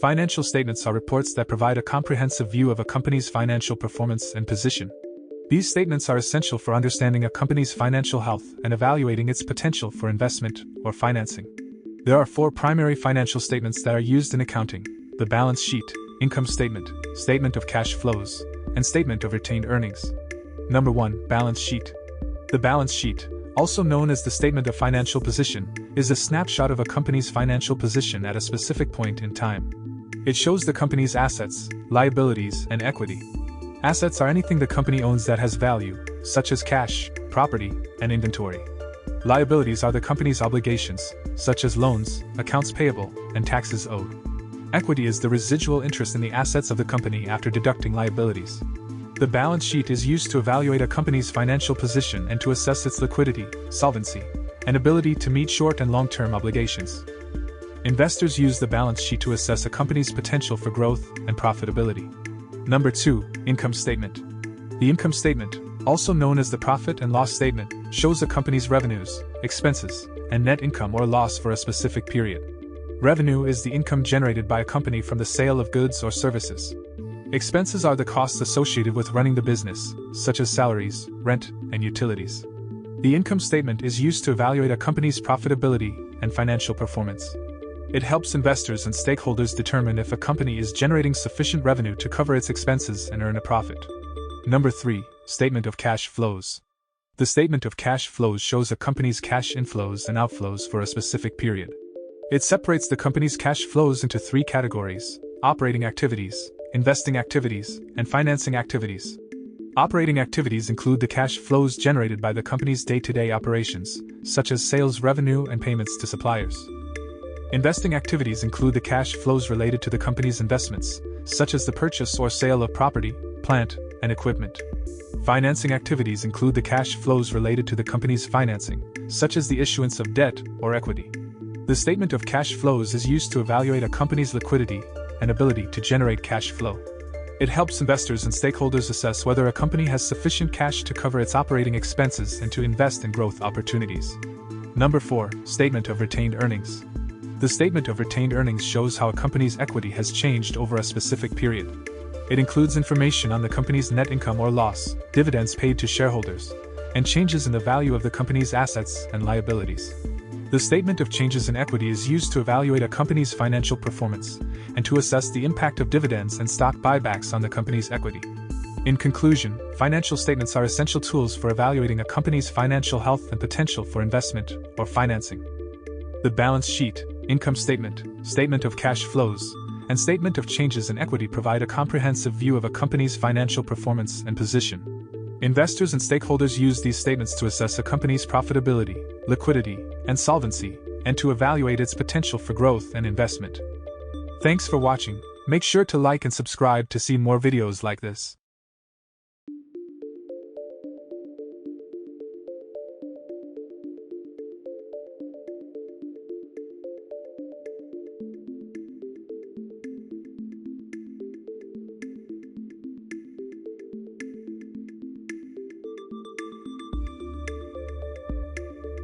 Financial statements are reports that provide a comprehensive view of a company's financial performance and position. These statements are essential for understanding a company's financial health and evaluating its potential for investment or financing. There are 4 primary financial statements that are used in accounting: the balance sheet, income statement, statement of cash flows, and statement of retained earnings. Number 1. Balance sheet. The balance sheet, also known as the statement of financial position, is a snapshot of a company's financial position at a specific point in time. It shows the company's assets, liabilities, and equity. Assets are anything the company owns that has value, such as cash, property, and inventory. Liabilities are the company's obligations, such as loans, accounts payable, and taxes owed. Equity is the residual interest in the assets of the company after deducting liabilities. The balance sheet is used to evaluate a company's financial position and to assess its liquidity, solvency, and ability to meet short and long-term obligations. Investors use the balance sheet to assess a company's potential for growth and profitability. Number 2. Income statement. The income statement, also known as the profit and loss statement, shows a company's revenues, expenses, and net income or loss for a specific period. Revenue is the income generated by a company from the sale of goods or services. Expenses are the costs associated with running the business, such as salaries, rent, and utilities. The income statement is used to evaluate a company's profitability and financial performance. It helps investors and stakeholders determine if a company is generating sufficient revenue to cover its expenses and earn a profit. Number 3. Statement of cash flows. The statement of cash flows shows a company's cash inflows and outflows for a specific period. It separates the company's cash flows into 3 categories: operating activities, investing activities, and financing activities. Operating activities include the cash flows generated by the company's day-to-day operations, such as sales revenue and payments to suppliers. Investing activities include the cash flows related to the company's investments, such as the purchase or sale of property, plant, and equipment. Financing activities include the cash flows related to the company's financing, such as the issuance of debt or equity. The statement of cash flows is used to evaluate a company's liquidity and ability to generate cash flow. It helps investors and stakeholders assess whether a company has sufficient cash to cover its operating expenses and to invest in growth opportunities. Number 4. Statement of retained earnings. The statement of retained earnings shows how a company's equity has changed over a specific period. It includes information on the company's net income or loss, dividends paid to shareholders, and changes in the value of the company's assets and liabilities. The statement of changes in equity is used to evaluate a company's financial performance and to assess the impact of dividends and stock buybacks on the company's equity. In conclusion, financial statements are essential tools for evaluating a company's financial health and potential for investment or financing. The balance sheet, income statement, statement of cash flows, and statement of changes in equity provide a comprehensive view of a company's financial performance and position. Investors and stakeholders use these statements to assess a company's profitability, liquidity, and solvency, and to evaluate its potential for growth and investment. Thanks for watching. Make sure to like and subscribe to see more videos like this.